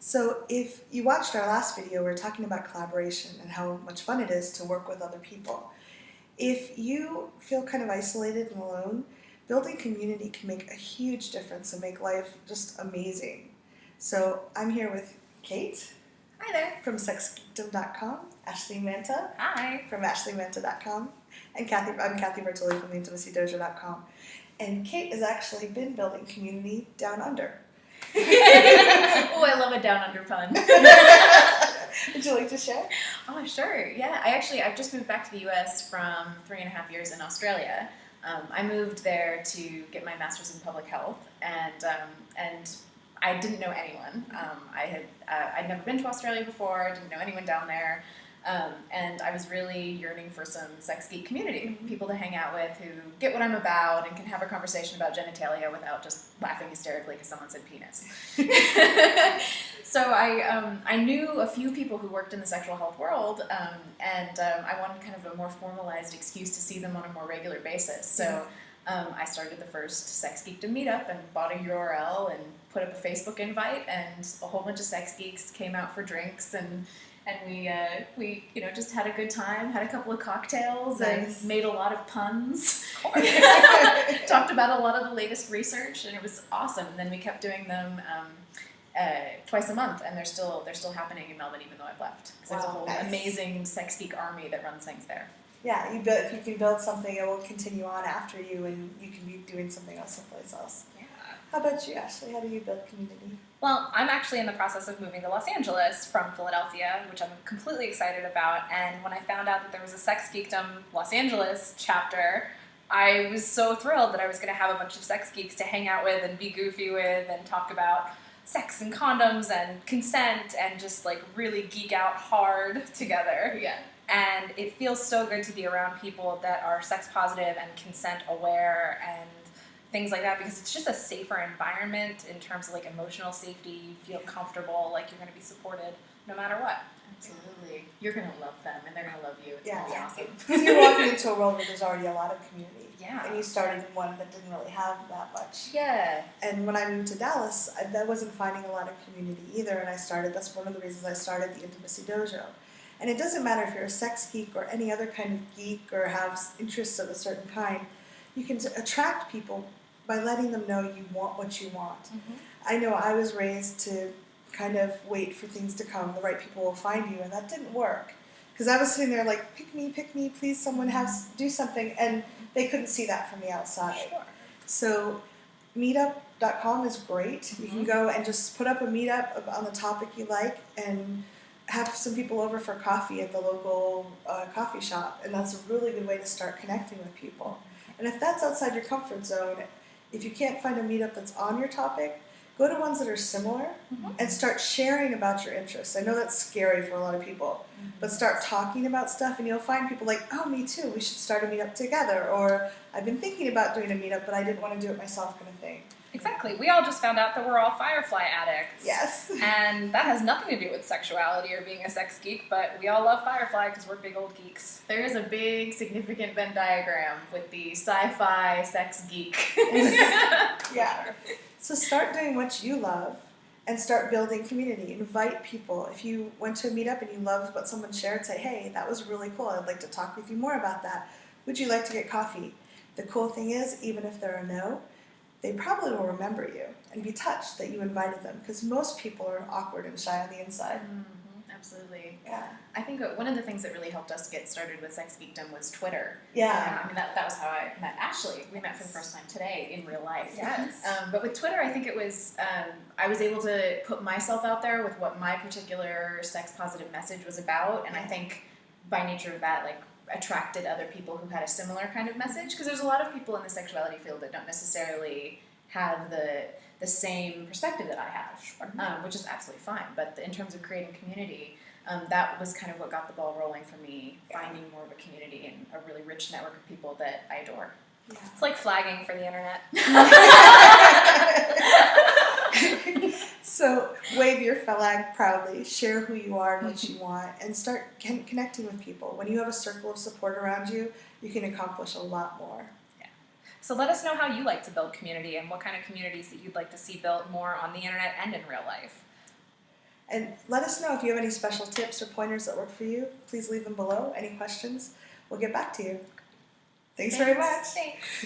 So if you watched our last video, we were talking about collaboration and how much fun it is to work with other people. If you feel kind of isolated and alone, building community can make a huge difference and make life just amazing. So I'm here with Kate. Hi there. From SexGeekdom.com, Ashley Manta. Hi. From AshleyManta.com, and Cathy. I'm Cathy Bertoli from IntimacyDojo.com. And Kate has actually been building community down under. Oh, I love a down under pun. Would you like to share? Oh, sure. Yeah, I've just moved back to the U.S. from 3.5 years in Australia. I moved there to get my master's in public health, and I didn't know anyone. I'd never been to Australia before. I didn't know anyone down there. And I was really yearning for some sex geek community, people to hang out with who get what I'm about and can have a conversation about genitalia without just laughing hysterically because someone said penis. So I knew a few people who worked in the sexual health world, and I wanted kind of a more formalized excuse to see them on a more regular basis. So I started the first SexGeekdom meetup and bought a URL and put up a Facebook invite, and a whole bunch of sex geeks came out for drinks, and we just had a good time, had a couple of cocktails, Nice. And made a lot of puns. Talked about a lot of the latest research, and it was awesome. And then we kept doing them twice a month, and they're still happening in Melbourne, even though I've left. Because there's a whole amazing sex geek army that runs things there. Yeah, if you can build something, it will continue on after you, and you can be doing something else someplace else. Yeah. How about you, Ashley? How do you build community? Well, I'm actually in the process of moving to Los Angeles from Philadelphia, which I'm completely excited about. And when I found out that there was a SexGeekdom Los Angeles chapter, I was so thrilled that I was going to have a bunch of sex geeks to hang out with and be goofy with and talk about sex and condoms and consent and just like really geek out hard together. Yeah. And it feels so good to be around people that are sex positive and consent aware and things like that, because it's just a safer environment in terms of like emotional safety. You feel comfortable, like you're going to be supported no matter what. Absolutely. You're going to love them, and they're going to love you. It's going to be awesome. Because you're walking into a world where there's already a lot of community. Yeah. And you started in one that didn't really have that much. Yeah. And when I moved to Dallas, I wasn't finding a lot of community either, and that's one of the reasons I started the Intimacy Dojo. And it doesn't matter if you're a sex geek or any other kind of geek or have interests of a certain kind, you can attract people by letting them know you want what you want. Mm-hmm. I know I was raised to kind of wait for things to come, the right people will find you, and that didn't work. Because I was sitting there like, pick me, please, someone do something, and they couldn't see that from the outside. Sure. So meetup.com is great. Mm-hmm. You can go and just put up a meetup on the topic you like and have some people over for coffee at the local coffee shop, and that's a really good way to start connecting with people. And if that's outside your comfort zone, if you can't find a meetup that's on your topic, go to ones that are similar and start sharing about your interests. I know that's scary for a lot of people, but start talking about stuff, and you'll find people like, oh, me too, we should start a meetup together, or I've been thinking about doing a meetup, but I didn't want to do it myself, kind of thing. Exactly. We all just found out that we're all Firefly addicts. Yes. And that has nothing to do with sexuality or being a sex geek, but we all love Firefly because we're big old geeks. There is a big, significant Venn diagram with the sci-fi sex geek. Yeah. So start doing what you love and start building community. Invite people. If you went to a meetup and you loved what someone shared, say, hey, that was really cool. I'd like to talk with you more about that. Would you like to get coffee? The cool thing is, even if they're a no, they probably will remember you and be touched that you invited them, because most people are awkward and shy on the inside. Mm-hmm. Absolutely. Yeah. I think one of the things that really helped us get started with SexGeekdom was Twitter. Yeah. I mean, that was how I met Ashley. We met for the first time today in real life. Yes. But with Twitter, I think it was, I was able to put myself out there with what my particular sex-positive message was about, and I think by nature of that, like, attracted other people who had a similar kind of message, because there's a lot of people in the sexuality field that don't necessarily have the same perspective that I have, which is absolutely fine. But in terms of creating community, that was kind of what got the ball rolling for me, finding more of a community and a really rich network of people that I adore. Yeah. It's like flagging for the internet. So wave your flag proudly, share who you are and what you want, and start connecting with people. When you have a circle of support around you, you can accomplish a lot more. Yeah. So let us know how you like to build community and what kind of communities that you'd like to see built more on the internet and in real life. And let us know if you have any special tips or pointers that work for you. Please leave them below. Any questions? We'll get back to you. Thanks very much. Thanks.